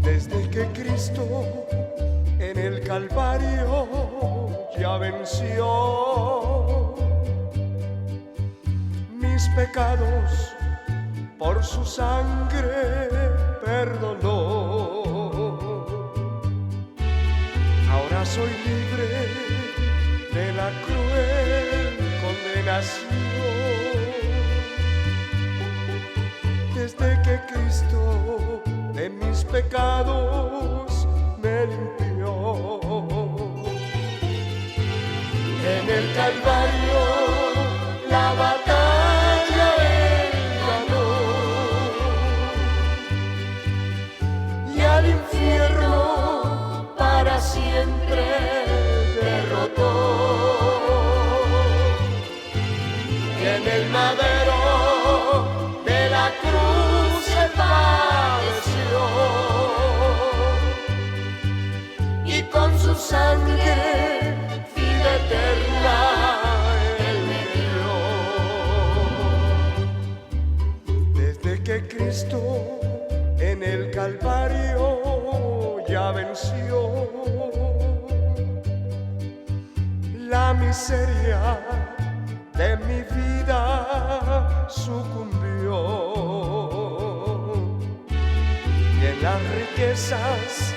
Desde que Cristo en el Calvario ya venció mis pecados, por su sangre perdonó. Ahora soy libre de la cruel condenación. Desde que Cristo de mis pecados me limpió. En el Calvario la batalla Él ganó, y al infierno para siempre derrotó. Y en el madero de la cruz Él padeció, y con su sangre vida eterna Él me dio. Desde que Cristo en el Calvario ya venció, la miseria de mi vida sucumbió, y en las riquezas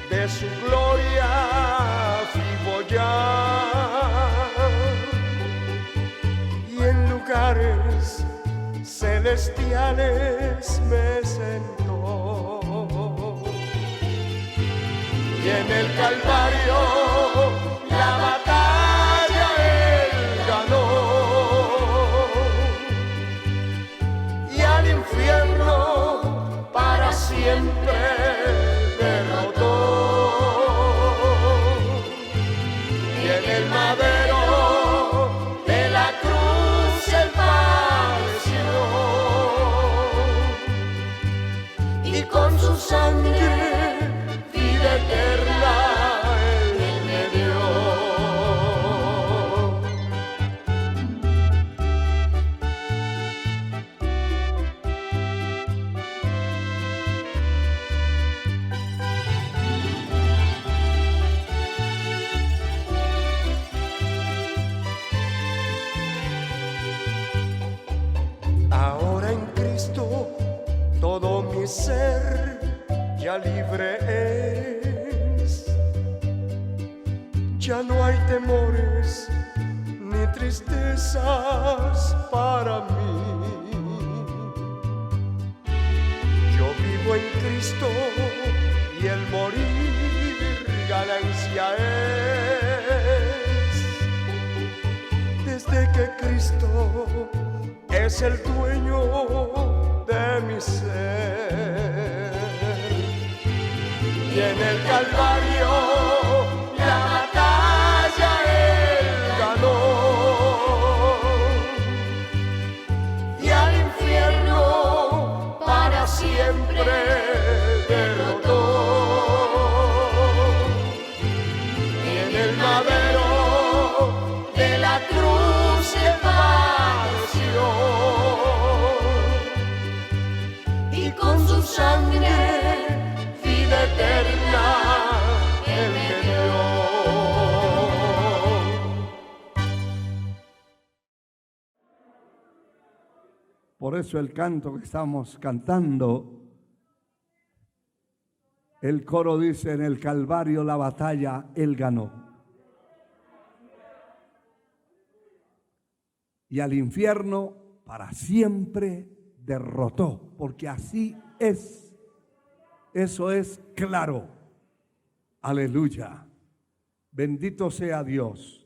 de su gloria vivo ya, y en lugares celestiales me sentó. Y en el Calvario la batalla Él ganó, y al infierno para siempre derrotó. Y en el madero de la cruz Él padeció, y con su sangre vida eterna Él me dio. Ahora en Cristo todo mi ser ya libre es. Ya no hay temores ni tristezas para mí. Yo vivo en Cristo y el morir ganancia es. Desde que Cristo es el dueño de mi ser, y en el Calvario la batalla Él ganó, y al infierno para siempre derrotó. Y en el madero de la cruz Él padeció, y con su sangre vida eterna Él me dio. Por eso el canto que estamos cantando, el coro dice: en el Calvario la batalla Él ganó, y al infierno para siempre derrotó, porque así es. Eso es claro. Aleluya. Bendito sea Dios.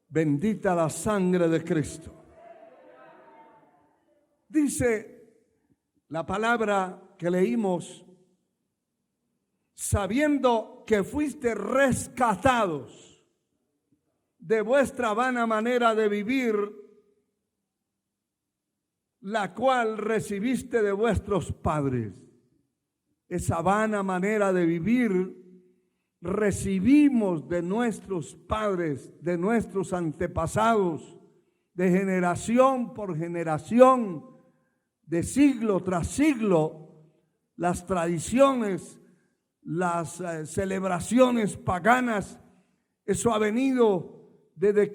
Bendita la sangre de Cristo. Dice la palabra que leímos: sabiendo que fuiste rescatados de vuestra vana manera de vivir, la cual recibiste de vuestros padres. Esa vana manera de vivir recibimos de nuestros padres, de nuestros antepasados, de generación por generación, de siglo tras siglo. Las tradiciones, las celebraciones paganas, eso ha venido desde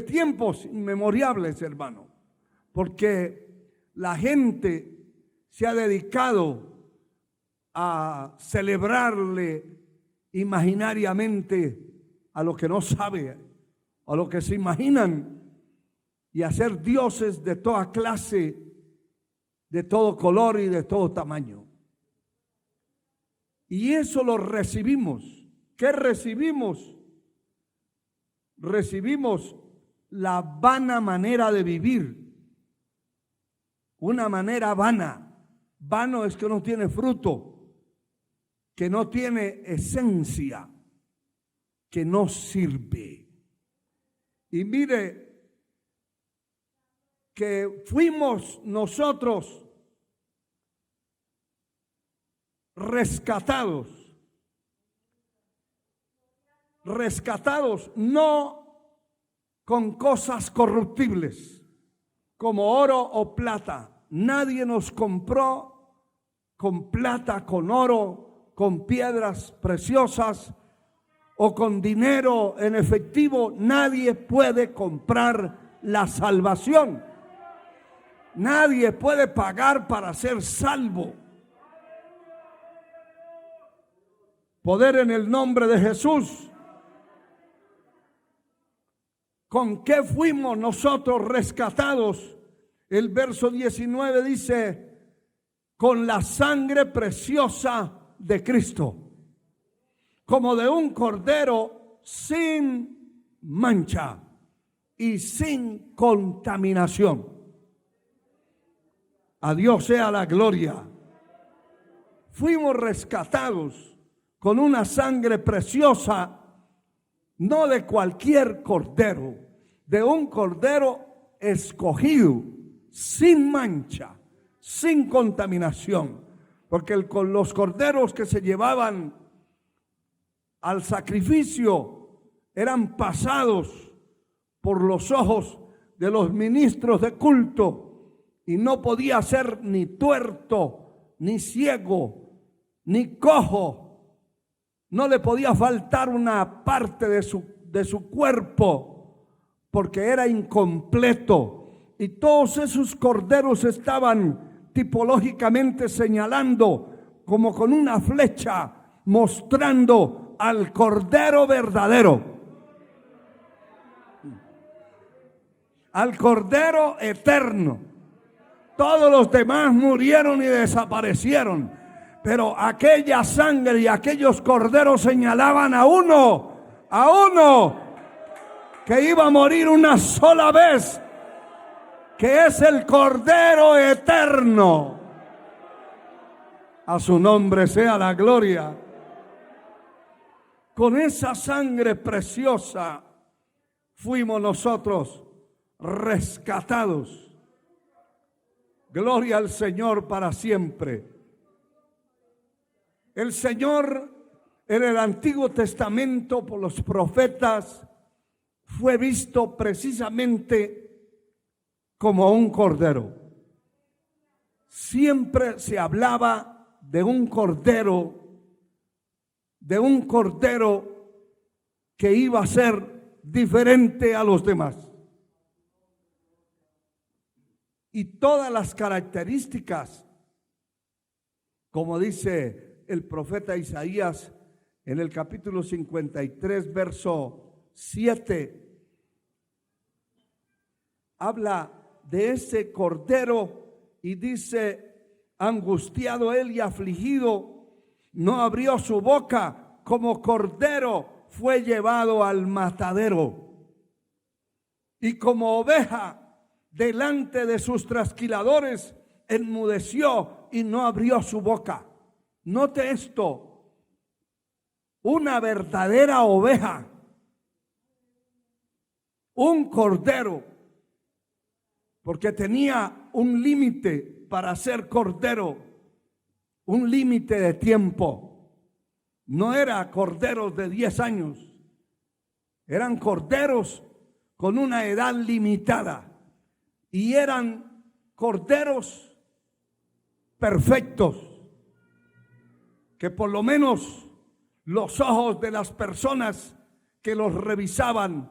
tiempos inmemorables, hermano, porque la gente se ha dedicado a celebrarle imaginariamente a lo que no sabe, a lo que se imaginan, y a ser dioses de toda clase, de todo color y de todo tamaño. Y eso lo recibimos. ¿Qué recibimos? Recibimos la vana manera de vivir, una manera vana. Vano es que no tiene fruto, que no tiene esencia, que no sirve. Y mire que fuimos nosotros rescatados no con cosas corruptibles como oro o plata. Nadie nos compró con plata, con oro, con piedras preciosas o con dinero en efectivo. Nadie puede comprar la salvación. Nadie puede pagar para ser salvo. Poder en el nombre de Jesús. ¿Con qué fuimos nosotros rescatados? El verso 19 dice, con la sangre preciosa de Cristo, como de un cordero sin mancha y sin contaminación. A Dios sea la gloria. Fuimos rescatados con una sangre preciosa, no de cualquier cordero, de un cordero escogido, sin mancha, sin contaminación. Porque los corderos que se llevaban al sacrificio eran pasados por los ojos de los ministros de culto y no podía ser ni tuerto, ni ciego, ni cojo. No le podía faltar una parte de su cuerpo porque era incompleto. Y todos esos corderos estaban tipológicamente señalando como con una flecha, mostrando al cordero verdadero, al cordero eterno. Todos los demás murieron y desaparecieron, pero aquella sangre y aquellos corderos señalaban a uno que iba a morir una sola vez, que es el Cordero eterno. A su nombre sea la gloria. Con esa sangre preciosa fuimos nosotros rescatados. Gloria al Señor para siempre. El Señor en el Antiguo Testamento por los profetas fue visto precisamente como un cordero. Siempre se hablaba de un cordero que iba a ser diferente a los demás. Y todas las características, como dice el profeta Isaías en el capítulo 53, verso 7, habla de ese cordero y dice, angustiado él y afligido, no abrió su boca, como cordero fue llevado al matadero, y como oveja delante de sus trasquiladores enmudeció y no abrió su boca. Note esto, una verdadera oveja, un cordero, porque tenía un límite para ser cordero, un límite de tiempo. No era corderos de 10 años, eran corderos con una edad limitada y eran corderos perfectos, que por lo menos los ojos de las personas que los revisaban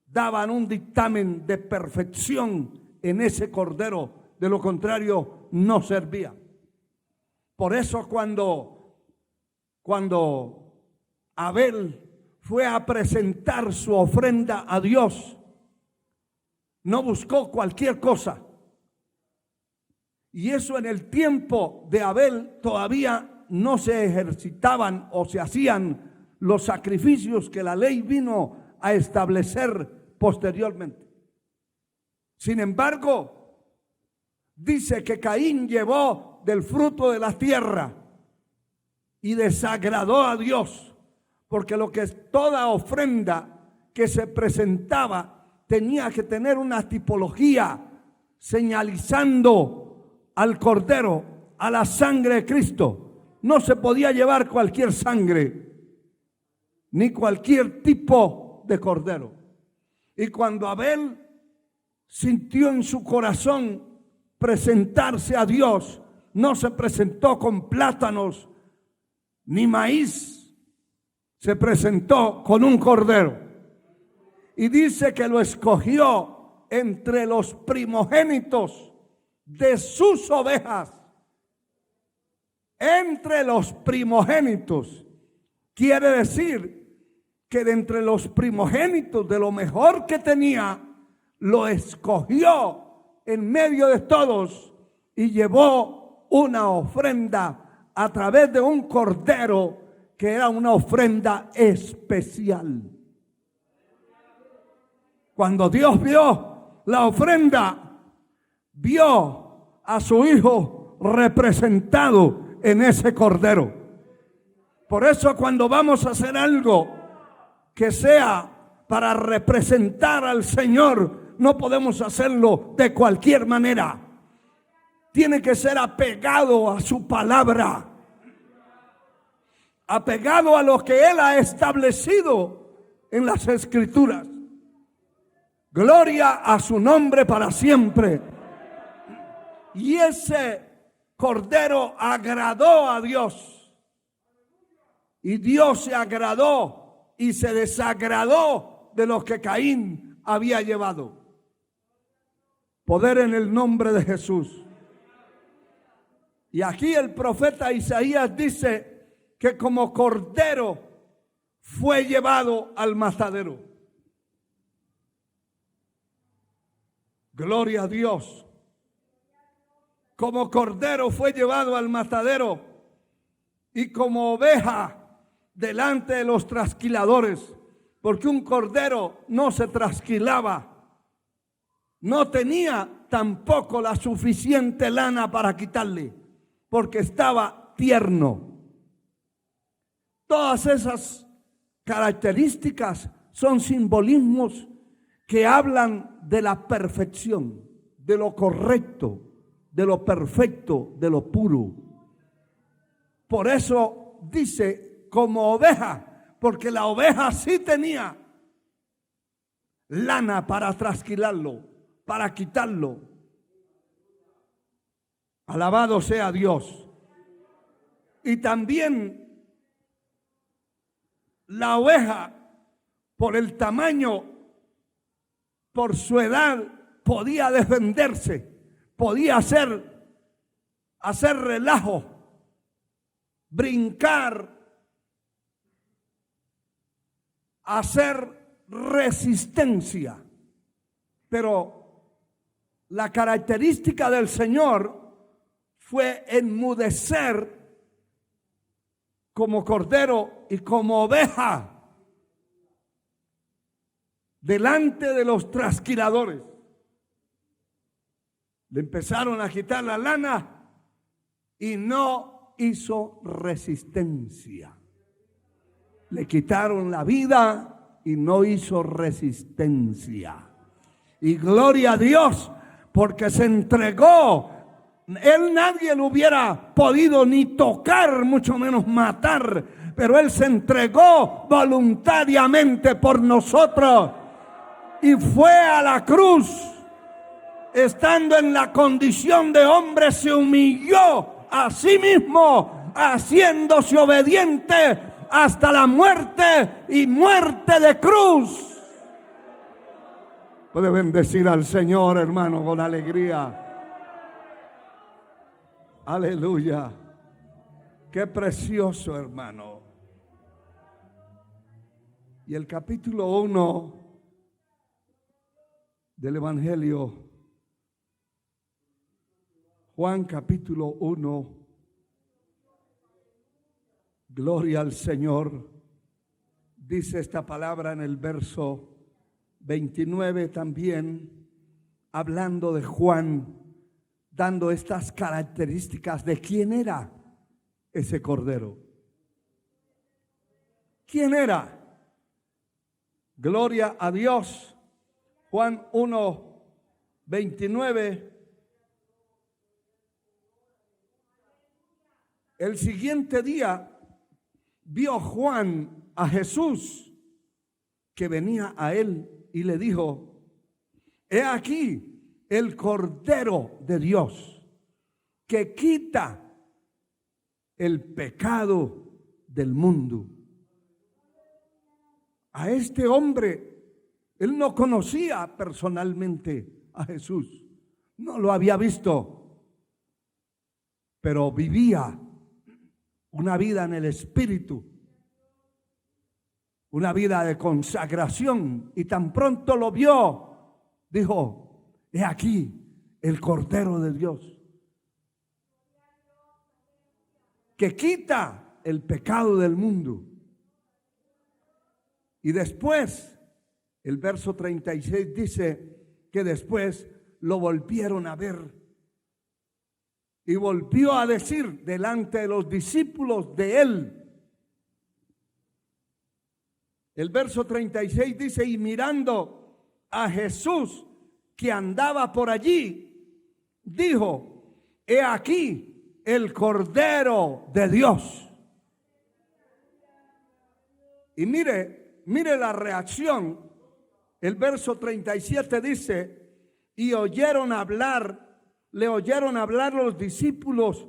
daban un dictamen de perfección en ese cordero, de lo contrario no servía. Por eso cuando Abel fue a presentar su ofrenda a Dios, no buscó cualquier cosa. Y eso en el tiempo de Abel todavía no se ejercitaban o se hacían los sacrificios que la ley vino a establecer posteriormente. Sin embargo, dice que Caín llevó del fruto de la tierra y desagradó a Dios, porque lo que es toda ofrenda que se presentaba tenía que tener una tipología señalizando al cordero, a la sangre de Cristo. No se podía llevar cualquier sangre, ni cualquier tipo de cordero. Y cuando Abel sintió en su corazón presentarse a Dios, no se presentó con plátanos ni maíz, se presentó con un cordero. Y dice que lo escogió entre los primogénitos de sus ovejas. Entre los primogénitos quiere decir que de entre los primogénitos, de lo mejor que tenía, lo escogió en medio de todos y llevó una ofrenda a través de un cordero que era una ofrenda especial. Cuando Dios vio la ofrenda, vio a su Hijo representado en ese cordero. Por eso cuando vamos a hacer algo que sea para representar al Señor, no podemos hacerlo de cualquier manera. Tiene que ser apegado a su palabra, apegado a lo que Él ha establecido en las Escrituras. Gloria a su nombre para siempre. Y ese cordero agradó a Dios. Y Dios se agradó y se desagradó de lo que Caín había llevado. Poder en el nombre de Jesús. Y aquí el profeta Isaías dice que como cordero fue llevado al matadero. Gloria a Dios. Como cordero fue llevado al matadero y como oveja delante de los trasquiladores, porque un cordero no se trasquilaba, no tenía tampoco la suficiente lana para quitarle, porque estaba tierno. Todas esas características son simbolismos que hablan de la perfección, de lo correcto, de lo perfecto, de lo puro. Por eso dice como oveja, porque la oveja sí tenía lana para trasquilarlo, para quitarlo. Alabado sea Dios. Y también la oveja, por el tamaño, por su edad, podía defenderse, podía hacer relajo, brincar, hacer resistencia. Pero la característica del Señor fue enmudecer como cordero y como oveja delante de los trasquiladores. Le empezaron a quitar la lana y no hizo resistencia. Le quitaron la vida y no hizo resistencia. Y gloria a Dios, porque se entregó. Él nadie lo hubiera podido ni tocar, mucho menos matar, pero Él se entregó voluntariamente por nosotros y fue a la cruz. Estando en la condición de hombre, se humilló a sí mismo, haciéndose obediente hasta la muerte y muerte de cruz. Puede bendecir al Señor, hermano, con alegría. Aleluya. Qué precioso, hermano. Y el capítulo 1 del Evangelio, Juan capítulo 1, gloria al Señor, dice esta palabra en el verso 29 también, hablando de Juan, dando estas características de quién era ese cordero. ¿Quién era? Gloria a Dios. Juan 1, 29. El siguiente día vio Juan a Jesús que venía a él y le dijo: he aquí el Cordero de Dios que quita el pecado del mundo. A este hombre, él no conocía personalmente a Jesús, no lo había visto, pero vivía una vida en el Espíritu, una vida de consagración, y tan pronto lo vio, dijo: he aquí el Cordero de Dios que quita el pecado del mundo. Y después, el verso 36 dice que después lo volvieron a ver y volvió a decir delante de los discípulos de él. El verso 36 dice: y mirando a Jesús que andaba por allí, dijo: he aquí el Cordero de Dios. Y mire la reacción. El verso 37 dice: y le oyeron hablar los discípulos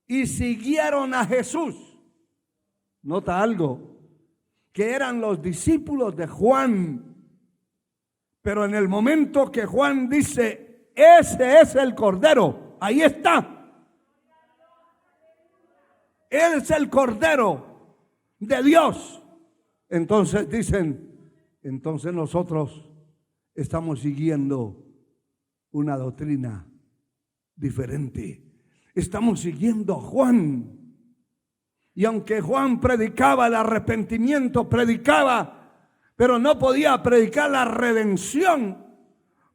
y siguieron a Jesús. Nota algo, que eran los discípulos de Juan, pero en el momento que Juan dice: ese es el Cordero, ahí está, Él es el Cordero de Dios. Entonces dicen: entonces nosotros estamos siguiendo una doctrina diferente. Estamos siguiendo a Juan. Y aunque Juan predicaba el arrepentimiento, pero no podía predicar la redención,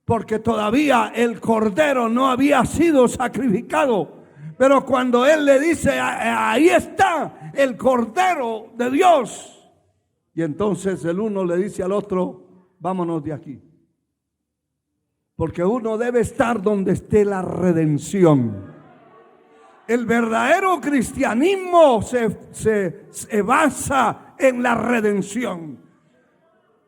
porque todavía el Cordero no había sido sacrificado. Pero cuando él le dice: ahí está el Cordero de Dios, y entonces el uno le dice al otro: vámonos de aquí. Porque uno debe estar donde esté la redención. El verdadero cristianismo se basa en la redención.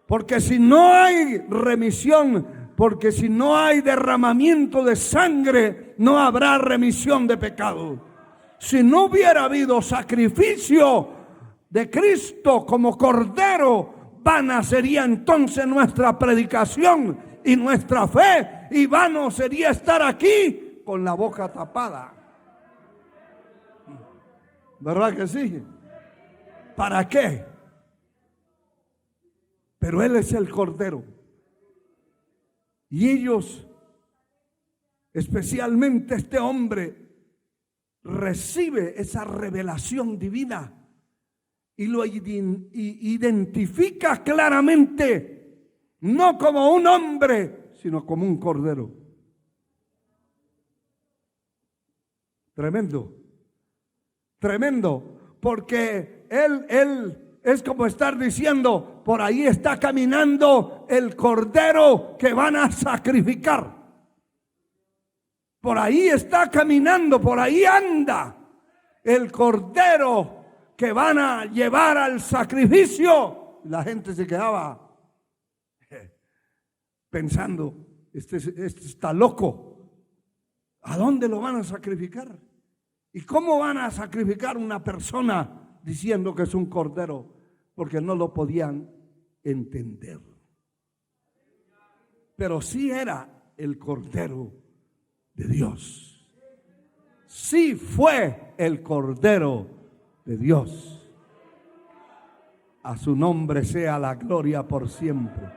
Porque si no hay remisión, porque si no hay derramamiento de sangre, no habrá remisión de pecado. Si no hubiera habido sacrificio de Cristo como Cordero, vana sería entonces nuestra predicación y nuestra fe, y vano sería estar aquí con la boca tapada. ¿Verdad que sí? ¿Para qué? Pero Él es el Cordero. Y ellos, especialmente este hombre, recibe esa revelación divina y lo identifica claramente, no como un hombre, sino como un Cordero. Tremendo. Tremendo, porque él es como estar diciendo: por ahí está caminando el cordero que van a sacrificar. Por ahí está caminando, por ahí anda el cordero que van a llevar al sacrificio. La gente se quedaba pensando, este está loco. ¿A dónde lo van a sacrificar? ¿Y cómo van a sacrificar una persona diciendo que es un cordero? Porque no lo podían entender. Pero sí era el cordero de Dios. Sí fue el cordero de Dios. A su nombre sea la gloria por siempre.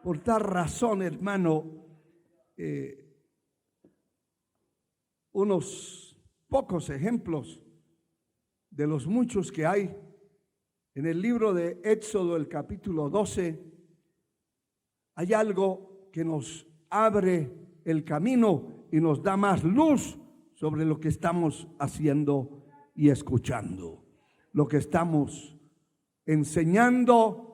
Por tal razón, hermano, unos pocos ejemplos de los muchos que hay en el libro de Éxodo, el capítulo 12, hay algo que nos abre el camino y nos da más luz sobre lo que estamos haciendo y escuchando, lo que estamos enseñando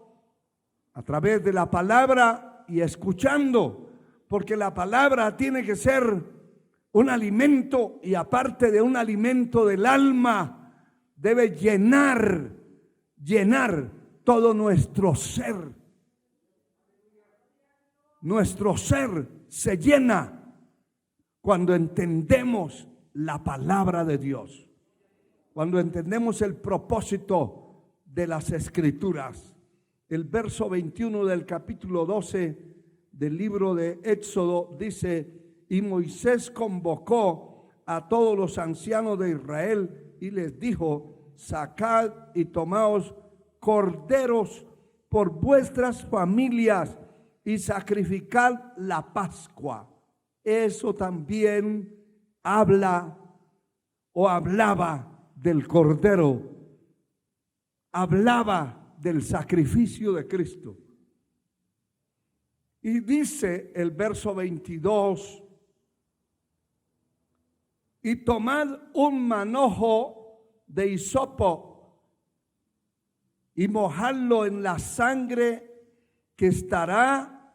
a través de la palabra y escuchando, porque la palabra tiene que ser un alimento, y aparte de un alimento del alma, debe llenar todo nuestro ser. Nuestro ser se llena cuando entendemos la palabra de Dios, cuando entendemos el propósito de las Escrituras. El verso 21 del capítulo 12 del libro de Éxodo dice: y Moisés convocó a todos los ancianos de Israel y les dijo: sacad y tomaos corderos por vuestras familias y sacrificad la Pascua. Eso también habla o hablaba del cordero, hablaba del sacrificio de Cristo. Y dice el verso 22: y tomad un manojo de hisopo y mojadlo en la sangre que estará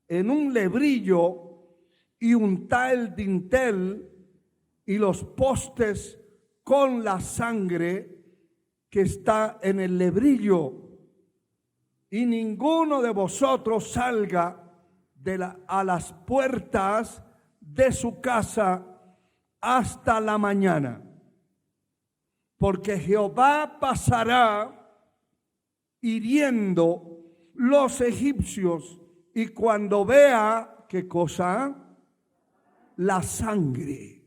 en un lebrillo, y untad el dintel y los postes con la sangre que está en el lebrillo, y ninguno de vosotros salga a las puertas de su casa hasta la mañana, porque Jehová pasará hiriendo los egipcios, y cuando vea, ¿qué cosa? La sangre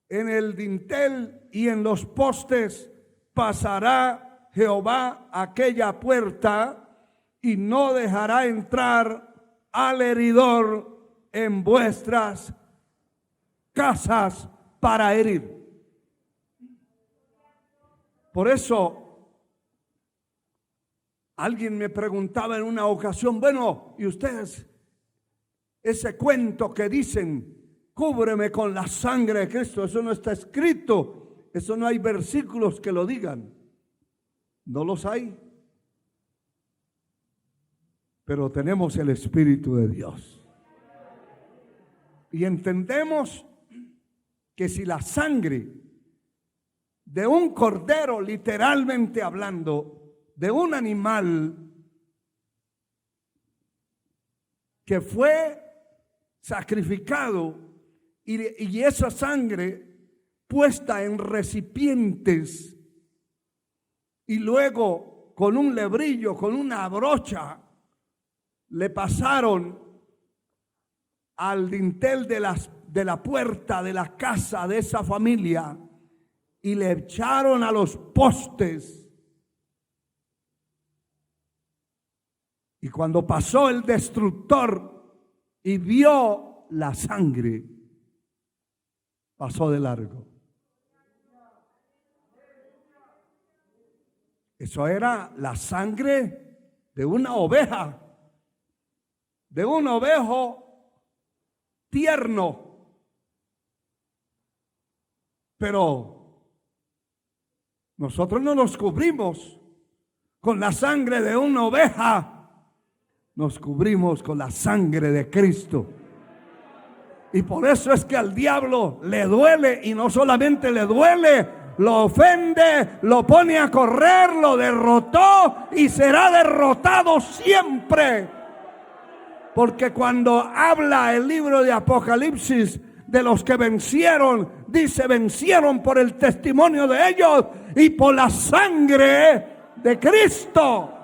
en el dintel y en los postes, pasará Jehová aquella puerta y no dejará entrar al heridor en vuestras casas para herir. Por eso, alguien me preguntaba en una ocasión: bueno, ¿y ustedes ese cuento que dicen, cúbreme con la sangre de Cristo? Eso no está escrito, eso no hay versículos que lo digan, no los hay. Pero tenemos el Espíritu de Dios y entendemos que si la sangre de un cordero, literalmente hablando, de un animal que fue sacrificado, y esa sangre puesta en recipientes y luego con un lebrillo, con una brocha, le pasaron al dintel de la puerta de la casa de esa familia y le echaron a los postes. Y cuando pasó el destructor y vio la sangre, pasó de largo. Eso era la sangre de una oveja, de un ovejo tierno. Pero nosotros no nos cubrimos con la sangre de una oveja, nos cubrimos con la sangre de Cristo. Y por eso es que al diablo le duele, y no solamente le duele, lo ofende, lo pone a correr, lo derrotó y será derrotado siempre. Porque cuando habla el libro de Apocalipsis de los que vencieron, dice: vencieron por el testimonio de ellos y por la sangre de Cristo.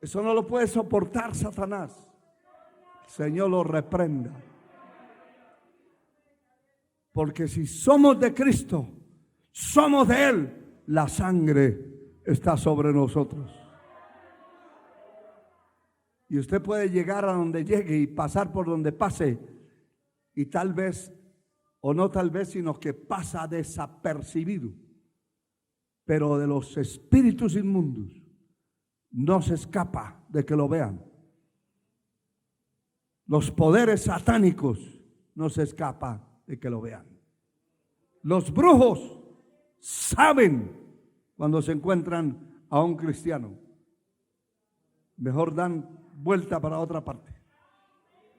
Eso no lo puede soportar Satanás. El Señor lo reprenda. Porque si somos de Cristo, somos de Él, la sangre está sobre nosotros. Y usted puede llegar a donde llegue y pasar por donde pase, y tal vez, o no tal vez, sino que pasa desapercibido. Pero de los espíritus inmundos no se escapa de que lo vean. Los poderes satánicos no se escapa de que lo vean. Los brujos saben cuando se encuentran a un cristiano. Mejor dan vuelta para otra parte.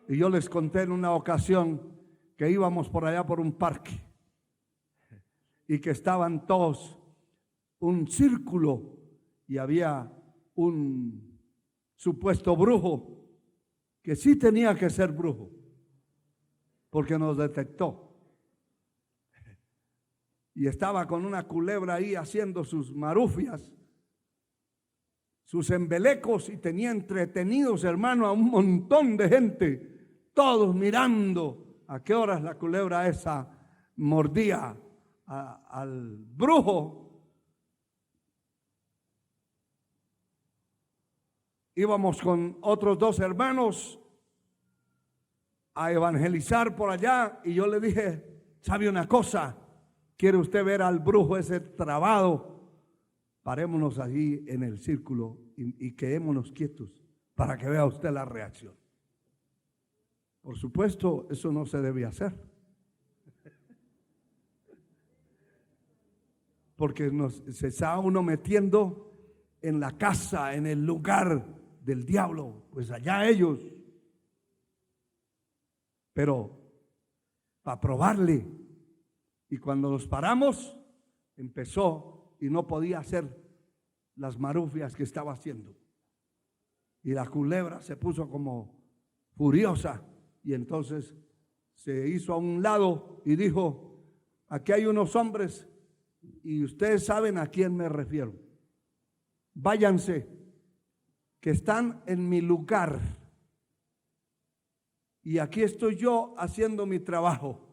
Y yo les conté en una ocasión que íbamos por allá por un parque y que estaban todos un círculo y había un supuesto brujo que sí tenía que ser brujo porque nos detectó. Y estaba con una culebra ahí haciendo sus marufias, sus embelecos, y tenía entretenidos, hermano, a un montón de gente, todos mirando a qué horas la culebra esa mordía al brujo. Íbamos con otros 2 hermanos a evangelizar por allá, y yo le dije: ¿sabe una cosa? ¿Quiere usted ver al brujo ese trabado? Parémonos allí en el círculo y quedémonos quietos para que vea usted la reacción. Por supuesto, eso no se debe hacer. Porque se está uno metiendo en la casa, en el lugar del diablo. Pues allá ellos. Pero para probarle. Y cuando nos paramos, empezó y no podía hacer las marufias que estaba haciendo. Y la culebra se puso como furiosa, y entonces se hizo a un lado y dijo: aquí hay unos hombres y ustedes saben a quién me refiero. Váyanse, que están en mi lugar y aquí estoy yo haciendo mi trabajo.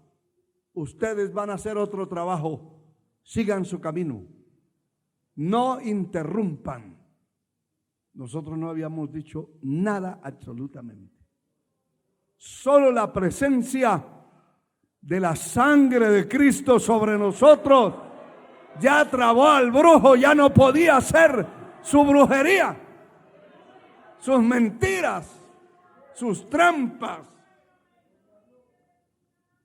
Ustedes van a hacer otro trabajo, sigan su camino, no interrumpan. Nosotros no habíamos dicho nada absolutamente. Solo la presencia de la sangre de Cristo sobre nosotros ya trabó al brujo, ya no podía hacer su brujería, sus mentiras, sus trampas.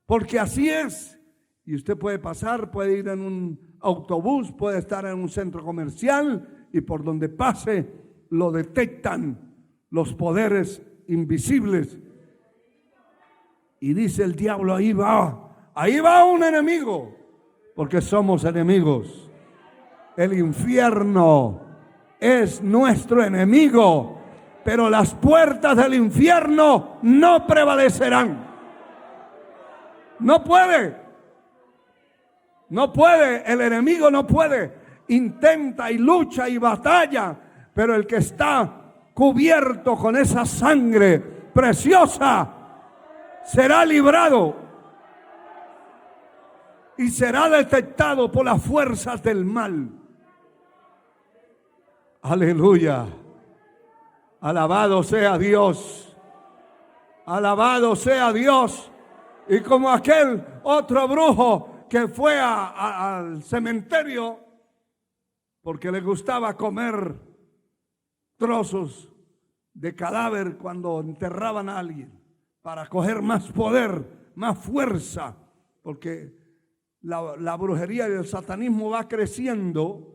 Porque así es. Y usted puede pasar, puede ir en un autobús, puede estar en un centro comercial, y por donde pase lo detectan los poderes invisibles. Y dice el diablo: ahí va un enemigo, porque somos enemigos. El infierno es nuestro enemigo, pero las puertas del infierno no prevalecerán. No puede, el enemigo no puede. Intenta y lucha y batalla, pero el que está cubierto con esa sangre preciosa será librado y será detectado por las fuerzas del mal. Aleluya. Alabado sea Dios. Alabado sea Dios. Y como aquel otro brujo que fue al cementerio porque le gustaba comer trozos de cadáver cuando enterraban a alguien, para coger más poder, más fuerza, porque la brujería y el satanismo va creciendo,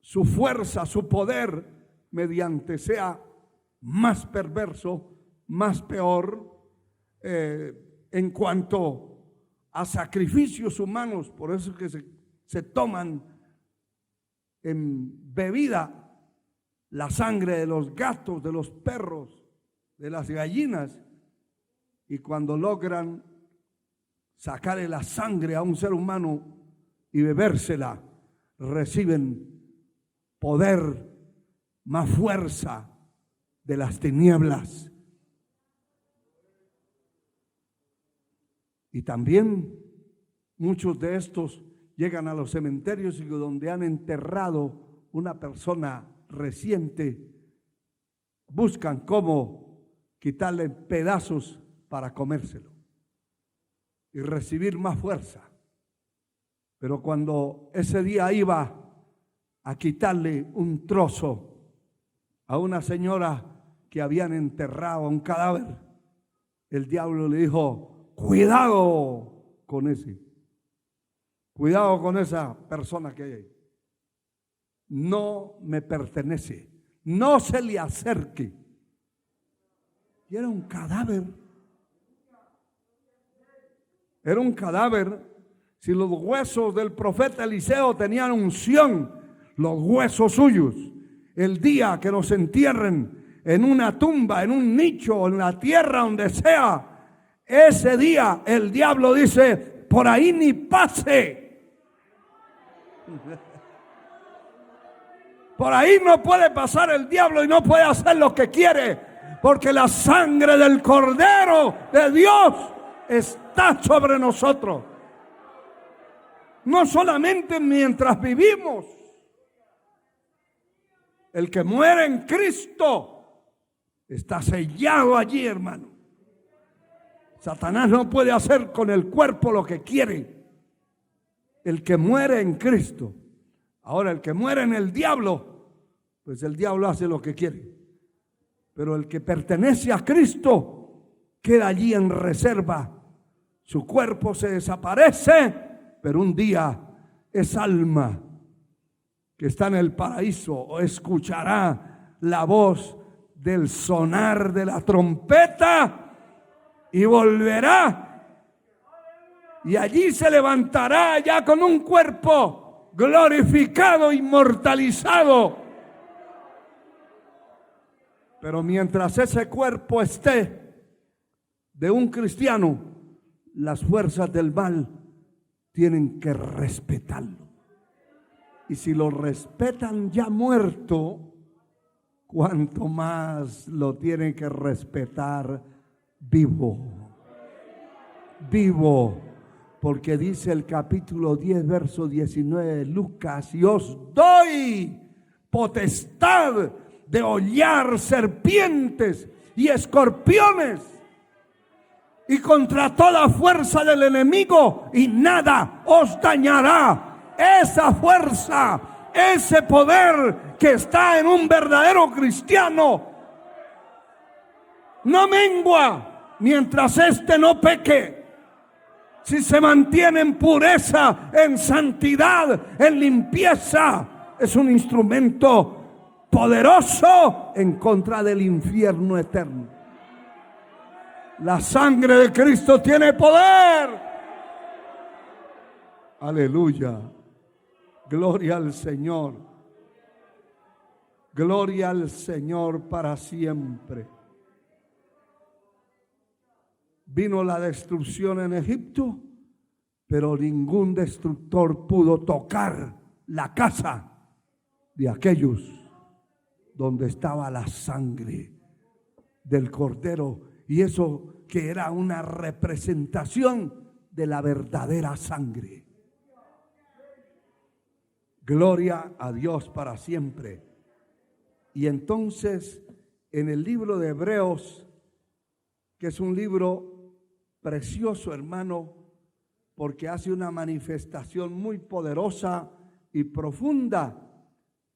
su fuerza, su poder, mediante sea más perverso, más peor, en cuanto a sacrificios humanos. Por eso es que se toman en bebida la sangre de los gatos, de los perros, de las gallinas, y cuando logran sacarle la sangre a un ser humano y bebérsela, reciben poder, más fuerza de las tinieblas. Y también muchos de estos llegan a los cementerios y donde han enterrado una persona reciente, buscan cómo quitarle pedazos para comérselo y recibir más fuerza. Pero cuando ese día iba a quitarle un trozo a una señora que habían enterrado, a un cadáver, el diablo le dijo: cuidado con ese, cuidado con esa persona que hay ahí. No me pertenece, no se le acerque. Y era un cadáver. Era un cadáver. Si los huesos del profeta Eliseo tenían unción, los huesos suyos, el día que los entierren en una tumba, en un nicho, en la tierra, donde sea, ese día el diablo dice: por ahí ni pase. Por ahí no puede pasar el diablo y no puede hacer lo que quiere, porque la sangre del Cordero de Dios está sobre nosotros. No solamente mientras vivimos. El que muere en Cristo está sellado allí, hermano. Satanás no puede hacer con el cuerpo lo que quiere. El que muere en Cristo. Ahora, el que muere en el diablo, pues el diablo hace lo que quiere. Pero el que pertenece a Cristo queda allí en reserva. Su cuerpo se desaparece, pero un día esa alma que está en el paraíso escuchará la voz del sonar de la trompeta y volverá. Y allí se levantará ya con un cuerpo glorificado, inmortalizado. Pero mientras ese cuerpo esté de un cristiano, las fuerzas del mal tienen que respetarlo. Y si lo respetan ya muerto, cuanto más lo tienen que respetar vivo. Vivo. Porque dice el capítulo 10, verso 19 de Lucas: y os doy potestad de hollar serpientes y escorpiones y contra toda fuerza del enemigo, y nada os dañará. Esa fuerza, ese poder que está en un verdadero cristiano no mengua mientras éste no peque. Si se mantiene en pureza, en santidad, en limpieza, es un instrumento poderoso en contra del infierno eterno. La sangre de Cristo tiene poder. Aleluya. Gloria al Señor. Gloria al Señor para siempre. Vino la destrucción en Egipto, pero ningún destructor pudo tocar la casa de aquellos donde estaba la sangre del Cordero. Y eso que era una representación de la verdadera sangre. Gloria a Dios para siempre. Y entonces, en el libro de Hebreos, que es un libro precioso, hermano, porque hace una manifestación muy poderosa y profunda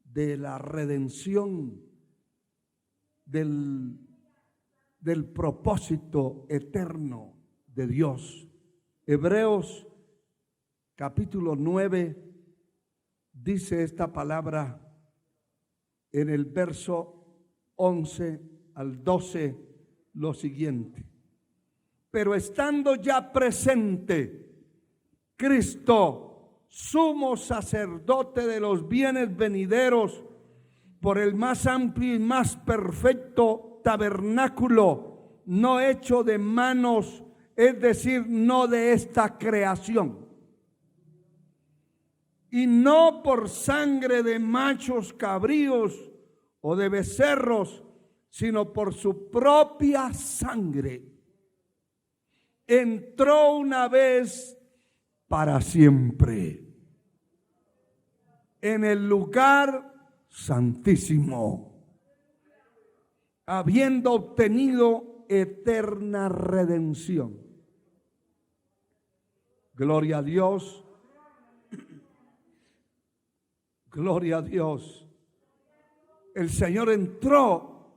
de la redención, del propósito eterno de Dios. Hebreos capítulo 9, dice esta palabra en el verso 11 al 12 lo siguiente: pero estando ya presente Cristo, sumo sacerdote de los bienes venideros, por el más amplio y más perfecto tabernáculo, no hecho de manos, es decir, no de esta creación, y no por sangre de machos cabríos o de becerros, sino por su propia sangre, entró una vez para siempre en el lugar santísimo, habiendo obtenido eterna redención. Gloria a Dios. Gloria a Dios. El Señor entró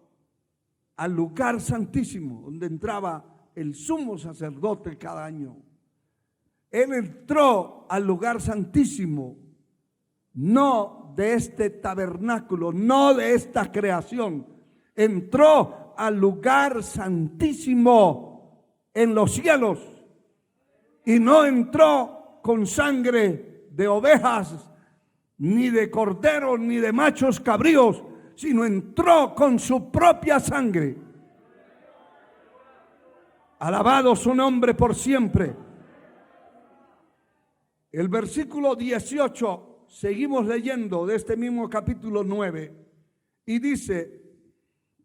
al lugar santísimo, donde entraba el sumo sacerdote cada año. Él entró al lugar santísimo, no de este tabernáculo, no de esta creación. Entró al lugar santísimo en los cielos, y no entró con sangre de ovejas, ni de corderos, ni de machos cabríos, sino entró con su propia sangre. Alabado su nombre por siempre. El versículo 18, seguimos leyendo de este mismo capítulo 9, y dice: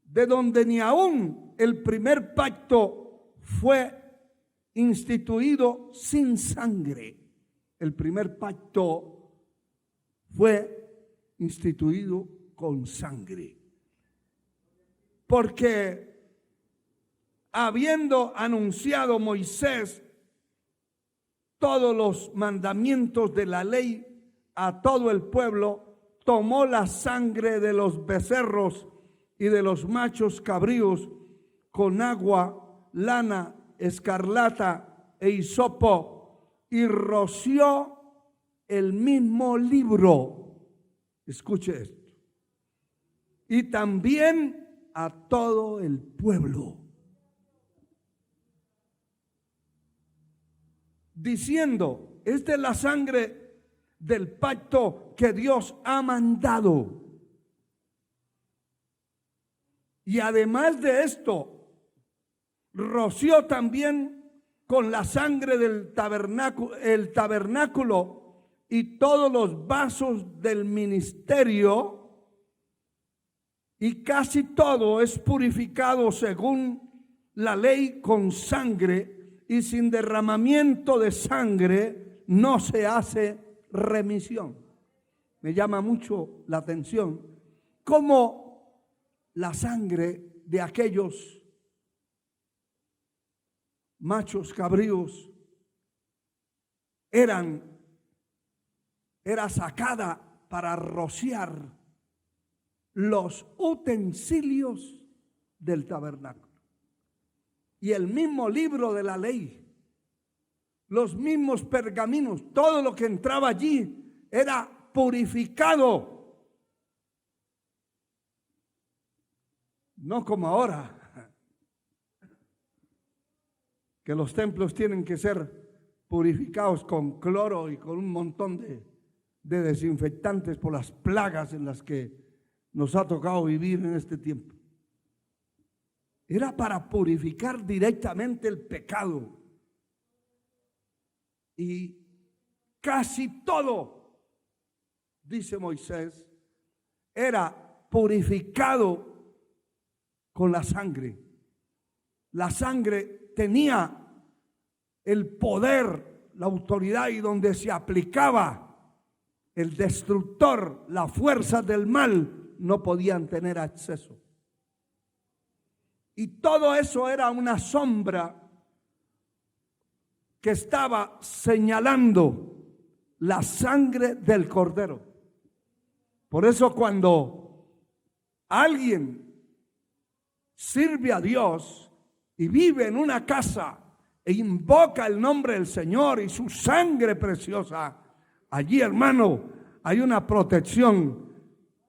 de donde ni aún el primer pacto fue instituido sin sangre. El primer pacto fue instituido con sangre, porque habiendo anunciado Moisés todos los mandamientos de la ley a todo el pueblo, tomó la sangre de los becerros y de los machos cabríos con agua, lana, escarlata e hisopo, y roció el mismo libro. Escuche esto. Y también a todo el pueblo, diciendo: esta es la sangre del pacto que Dios ha mandado. Y además de esto, roció también con la sangre del tabernáculo, el tabernáculo y todos los vasos del ministerio, y casi todo es purificado según la ley con sangre, y sin derramamiento de sangre no se hace remisión. Me llama mucho la atención cómo la sangre de aquellos machos cabríos era sacada para rociar los utensilios del tabernáculo. Y el mismo libro de la ley, los mismos pergaminos, todo lo que entraba allí era purificado. No como ahora, que los templos tienen que ser purificados con cloro y con un montón de desinfectantes por las plagas en las que nos ha tocado vivir en este tiempo. Era para purificar directamente el pecado. Y casi todo, dice Moisés, era purificado con la sangre. La sangre tenía el poder, la autoridad, y donde se aplicaba el destructor, las fuerzas del mal no podían tener acceso. Y todo eso era una sombra que estaba señalando la sangre del Cordero. Por eso cuando alguien sirve a Dios y vive en una casa e invoca el nombre del Señor y su sangre preciosa, allí, hermano, hay una protección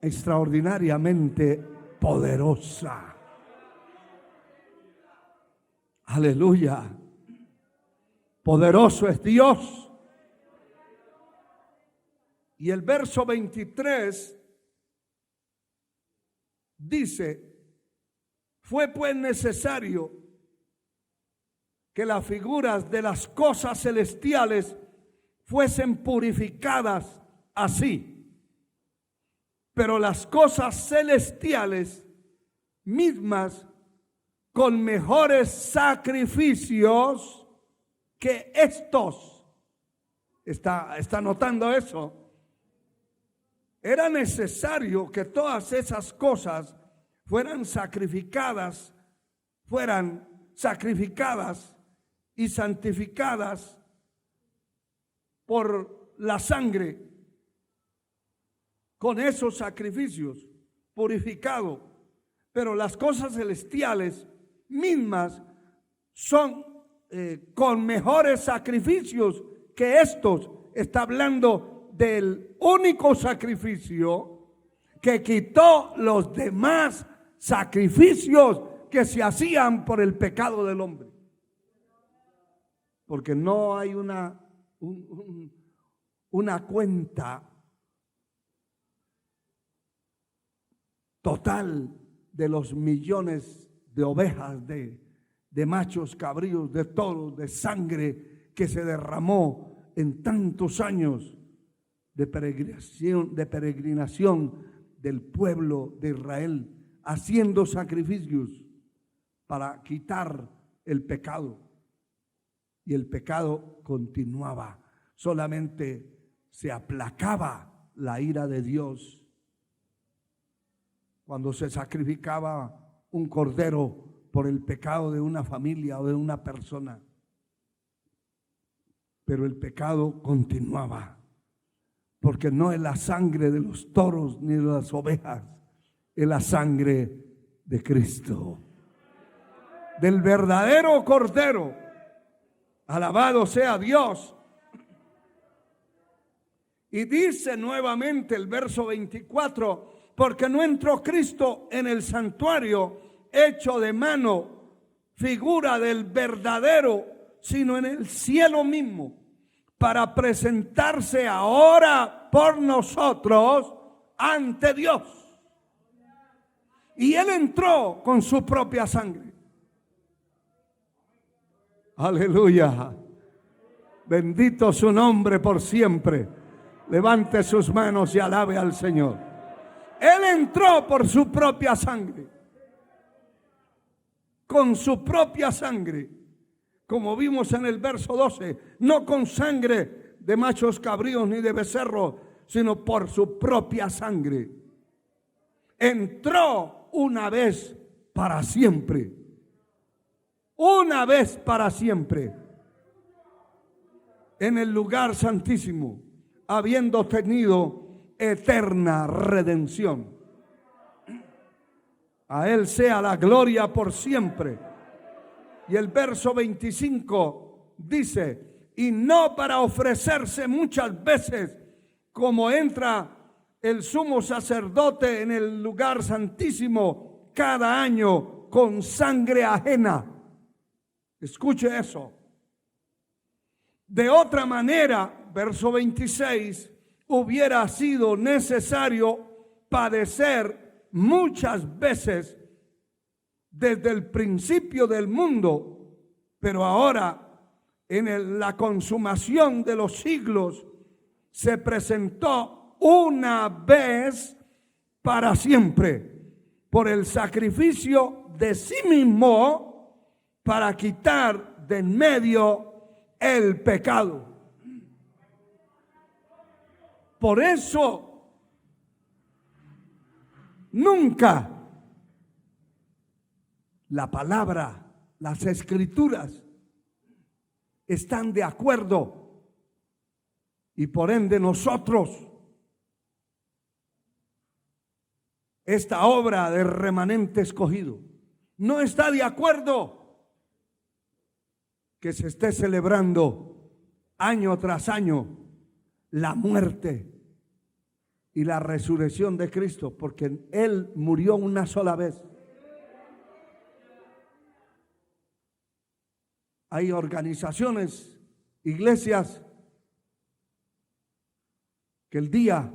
extraordinariamente poderosa. Aleluya. Poderoso es Dios. Y el verso 23 dice: fue pues necesario que las figuras de las cosas celestiales fuesen purificadas así. Pero las cosas celestiales mismas con mejores sacrificios que estos. ¿Está notando eso? Era necesario que todas esas cosas fueran sacrificadas y santificadas por la sangre. Con esos sacrificios, purificado. Pero las cosas celestiales mismas son con mejores sacrificios que estos. Está hablando del único sacrificio que quitó los demás sacrificios que se hacían por el pecado del hombre. Porque no hay una cuenta total de los millones de ovejas, de machos cabríos, de toros, de sangre que se derramó en tantos años de peregrinación del pueblo de Israel, haciendo sacrificios para quitar el pecado. Y el pecado continuaba, solamente se aplacaba la ira de Dios cuando se sacrificaba un cordero por el pecado de una familia o de una persona. Pero el pecado continuaba, porque no es la sangre de los toros ni de las ovejas, es la sangre de Cristo, del verdadero cordero. Alabado sea Dios. Y dice nuevamente el verso 24: porque no entró Cristo en el santuario hecho de mano, figura del verdadero, sino en el cielo mismo, para presentarse ahora por nosotros ante Dios. Y Él entró con su propia sangre. Aleluya. Bendito su nombre por siempre. Levante sus manos y alabe al Señor. Él entró por su propia sangre. Con su propia sangre. Como vimos en el verso 12. No con sangre de machos cabríos ni de becerros, sino por su propia sangre. Entró una vez para siempre. Una vez para siempre. En el lugar santísimo, habiendo tenido eterna redención. A Él sea la gloria por siempre. Y el verso 25 dice: y no para ofrecerse muchas veces, como entra el sumo sacerdote en el lugar santísimo cada año con sangre ajena. Escuche eso. De otra manera, verso 26, hubiera sido necesario padecer muchas veces desde el principio del mundo, pero ahora en la consumación de los siglos se presentó una vez para siempre por el sacrificio de sí mismo para quitar de en medio el pecado. Por eso nunca la palabra, las escrituras están de acuerdo, y por ende nosotros, esta obra de remanente escogido, no está de acuerdo que se esté celebrando año tras año la muerte y la resurrección de Cristo, porque Él murió una sola vez. Hay organizaciones, iglesias, que el día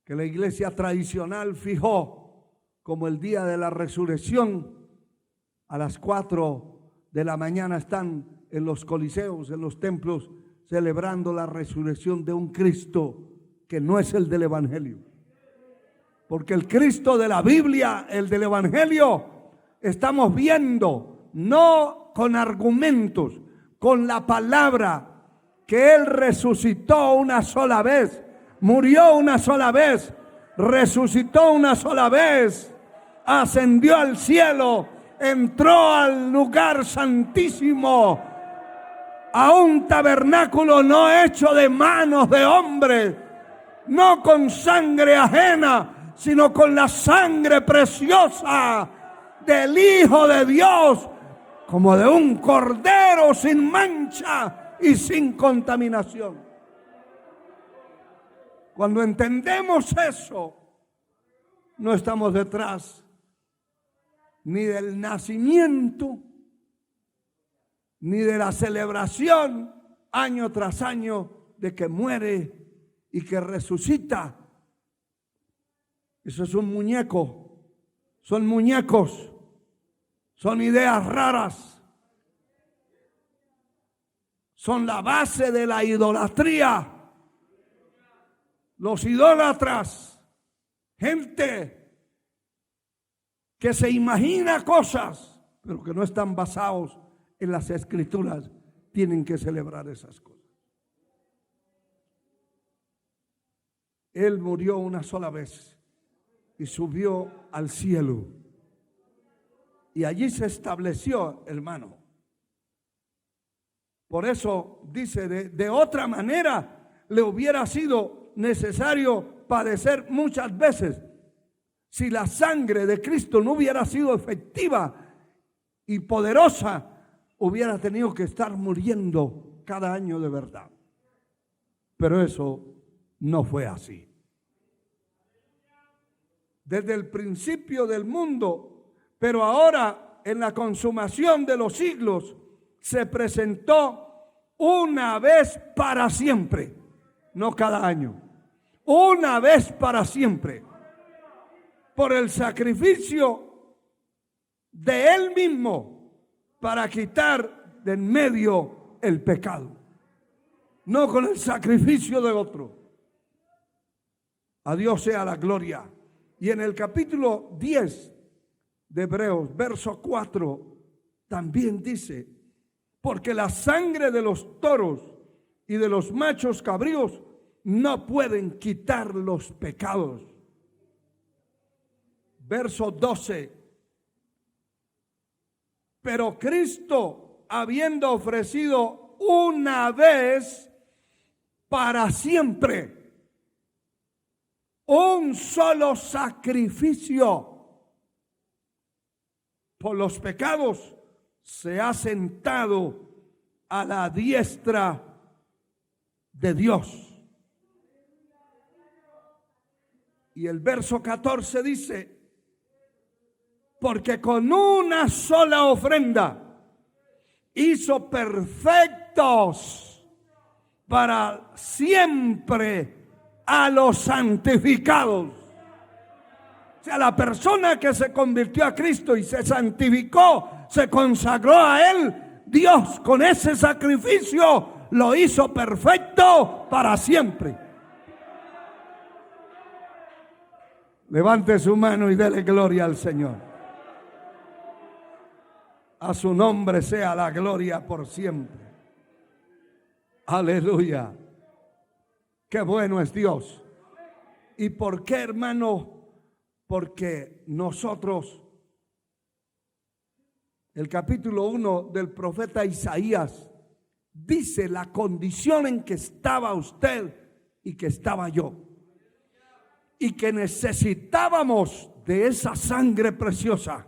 que la iglesia tradicional fijó como el día de la resurrección, a las 4 de la mañana están en los coliseos, en los templos, celebrando la resurrección de un Cristo que no es el del Evangelio. Porque el Cristo de la Biblia, el del Evangelio, estamos viendo, no con argumentos, con la palabra, que Él resucitó una sola vez, murió una sola vez, resucitó una sola vez, ascendió al cielo, entró al lugar santísimo, a un tabernáculo no hecho de manos de hombres, no con sangre ajena, sino con la sangre preciosa del Hijo de Dios, como de un cordero sin mancha y sin contaminación. Cuando entendemos eso, no estamos detrás ni del nacimiento, ni de la celebración año tras año de que muere y que resucita. Eso es un muñeco, son muñecos, son ideas raras, son la base de la idolatría. Los idólatras, gente que se imagina cosas, pero que no están basados en las Escrituras, tienen que celebrar esas cosas. Él murió una sola vez y subió al cielo. Y allí se estableció, hermano. Por eso dice, de otra manera le hubiera sido necesario padecer muchas veces. Si la sangre de Cristo no hubiera sido efectiva y poderosa, hubiera tenido que estar muriendo cada año de verdad. Pero eso no fue así. Desde el principio del mundo, pero ahora en la consumación de los siglos, se presentó una vez para siempre, no cada año, una vez para siempre, por el sacrificio de Él mismo para quitar de en medio el pecado, no con el sacrificio de otro. A Dios sea la gloria. Y en el capítulo 10 de Hebreos, verso 4, también dice: porque la sangre de los toros y de los machos cabríos no pueden quitar los pecados. Verso 12. Pero Cristo, habiendo ofrecido una vez para siempre un solo sacrificio por los pecados, se ha sentado a la diestra de Dios. Y el verso 14 dice: porque con una sola ofrenda hizo perfectos para siempre a los santificados. O sea, la persona que se convirtió a Cristo y se santificó, se consagró a Él, Dios con ese sacrificio lo hizo perfecto para siempre. Levante su mano y dele gloria al Señor. A su nombre sea la gloria por siempre. Aleluya. Qué bueno es Dios. ¿Y por qué, hermano? Porque nosotros, el capítulo 1 del profeta Isaías dice la condición en que estaba usted y que estaba yo, y que necesitábamos de esa sangre preciosa,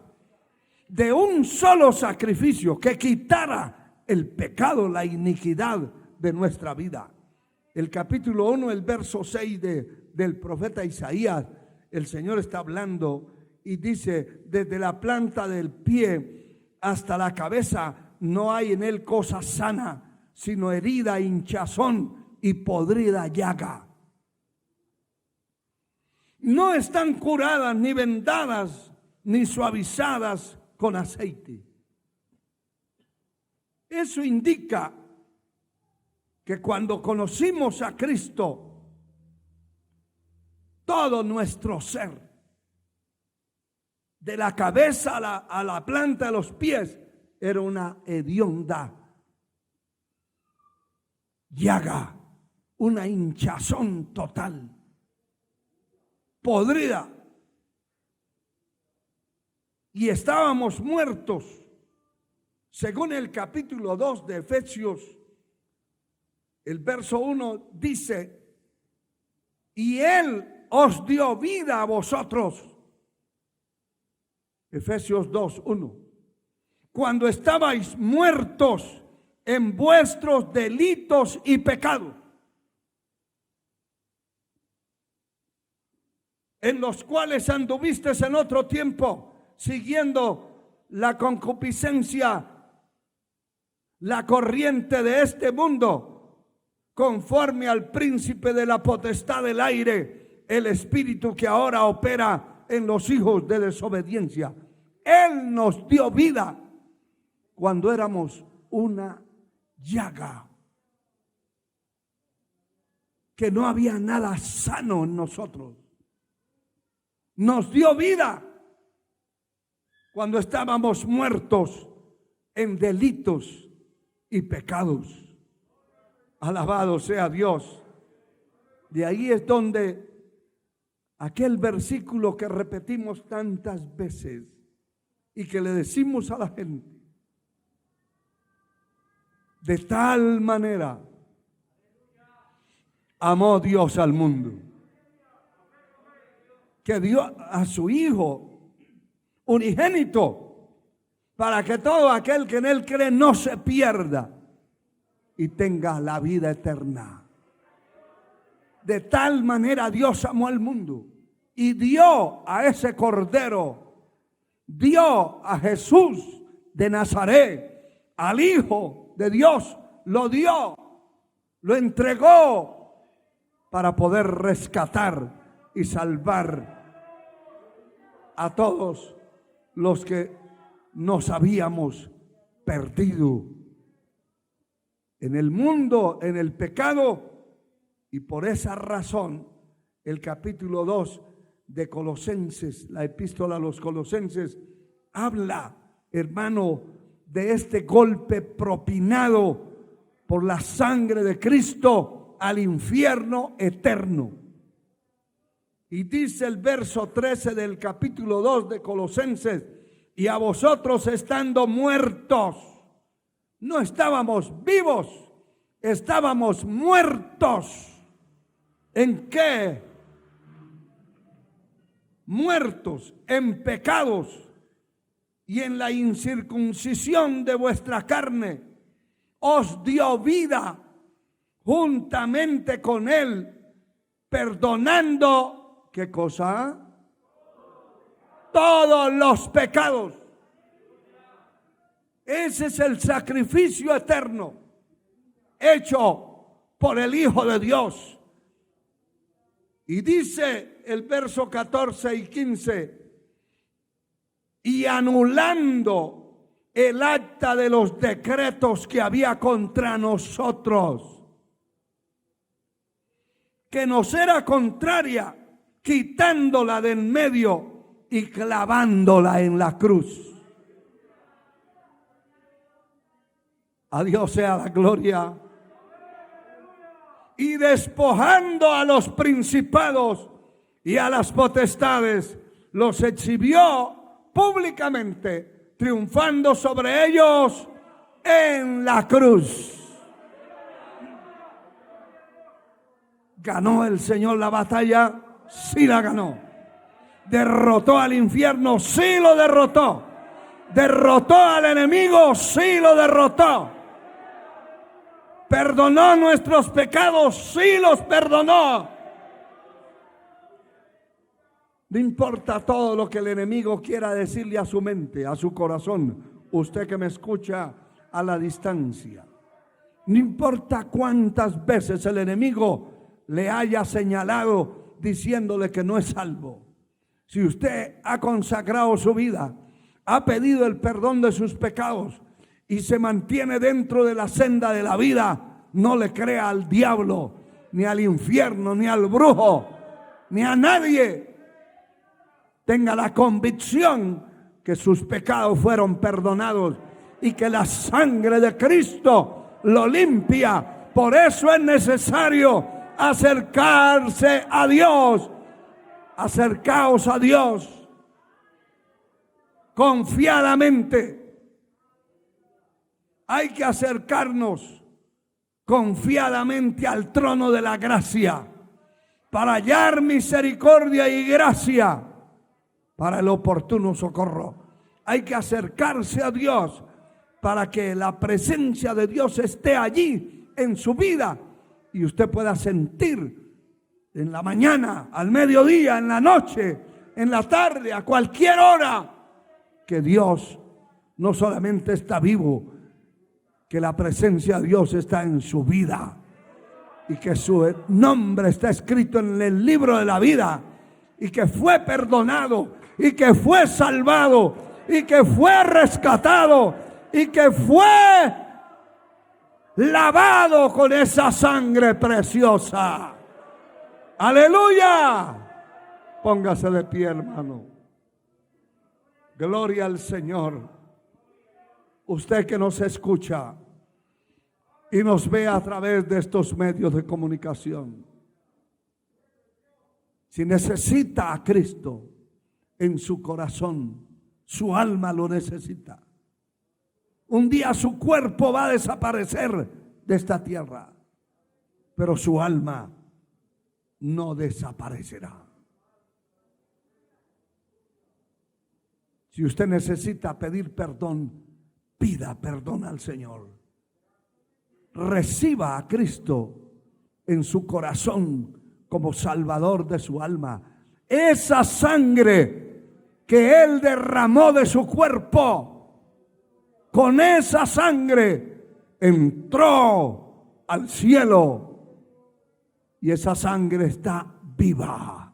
de un solo sacrificio que quitara el pecado, la iniquidad de nuestra vida. El capítulo 1, el verso 6 del profeta Isaías, el Señor está hablando y dice: desde la planta del pie hasta la cabeza no hay en él cosa sana, sino herida, hinchazón y podrida llaga. No están curadas, ni vendadas, ni suavizadas con aceite. Eso indica que cuando conocimos a Cristo, todo nuestro ser, de la cabeza a la planta de los pies, era una hedionda llaga, una hinchazón total, podrida. Y estábamos muertos, según el capítulo 2 de Efesios. El verso 1 dice: y Él os dio vida a vosotros. Efesios 2, 1. Cuando estabais muertos en vuestros delitos y pecados, en los cuales anduvisteis en otro tiempo, siguiendo la concupiscencia, la corriente de este mundo, conforme al príncipe de la potestad del aire, el espíritu que ahora opera en los hijos de desobediencia. Él nos dio vida cuando éramos una llaga, que no había nada sano en nosotros. Nos dio vida cuando estábamos muertos en delitos y pecados. Alabado sea Dios. De ahí es donde aquel versículo que repetimos tantas veces y que le decimos a la gente: de tal manera amó Dios al mundo, que dio a su Hijo unigénito, para que todo aquel que en Él cree no se pierda y tenga la vida eterna. De tal manera Dios amó al mundo y dio a ese Cordero, dio a Jesús de Nazaret, al Hijo de Dios, lo dio, lo entregó para poder rescatar y salvar a todos los que nos habíamos perdido en el mundo, en el pecado. Y por esa razón el capítulo 2 de Colosenses, la epístola a los Colosenses, habla, hermano, de este golpe propinado por la sangre de Cristo al infierno eterno. Y dice el verso 13 del capítulo 2 de Colosenses: y a vosotros estando muertos. No estábamos vivos, estábamos muertos. ¿En qué? Muertos en pecados y en la incircuncisión de vuestra carne. Os dio vida juntamente con Él, perdonando, ¿qué cosa? Todos los pecados. Ese es el sacrificio eterno hecho por el Hijo de Dios. Y dice el verso 14 y 15: y anulando el acta de los decretos que había contra nosotros, que nos era contraria, quitándola de en medio y clavándola en la cruz. A Dios sea la gloria. Y despojando a los principados y a las potestades, los exhibió públicamente, triunfando sobre ellos en la cruz. ¿Ganó el Señor la batalla? Sí la ganó. ¿Derrotó al infierno? Sí lo derrotó. ¿Derrotó al enemigo? Sí lo derrotó. ¿Perdonó nuestros pecados? Sí, los perdonó. No importa todo lo que el enemigo quiera decirle a su mente, a su corazón, usted que me escucha a la distancia. No importa cuántas veces el enemigo le haya señalado diciéndole que no es salvo. Si usted ha consagrado su vida, ha pedido el perdón de sus pecados y se mantiene dentro de la senda de la vida, no le crea al diablo, ni al infierno, ni al brujo, ni a nadie. Tenga la convicción que sus pecados fueron perdonados y que la sangre de Cristo lo limpia. Por eso es necesario acercarse a Dios. Acercaos a Dios confiadamente. Hay que acercarnos confiadamente al trono de la gracia para hallar misericordia y gracia para el oportuno socorro. Hay que acercarse a Dios para que la presencia de Dios esté allí en su vida y usted pueda sentir en la mañana, al mediodía, en la noche, en la tarde, a cualquier hora, que Dios no solamente está vivo, que la presencia de Dios está en su vida y que su nombre está escrito en el libro de la vida y que fue perdonado y que fue salvado y que fue rescatado y que fue lavado con esa sangre preciosa. ¡Aleluya! Póngase de pie, hermano. Gloria al Señor. Usted que nos escucha y nos ve a través de estos medios de comunicación, si necesita a Cristo en su corazón, su alma lo necesita. Un día su cuerpo va a desaparecer de esta tierra, pero su alma no desaparecerá. Si usted necesita pedir perdón, pida perdón al Señor. Reciba a Cristo en su corazón como Salvador de su alma. Esa sangre que Él derramó de su cuerpo, con esa sangre entró al cielo y esa sangre está viva.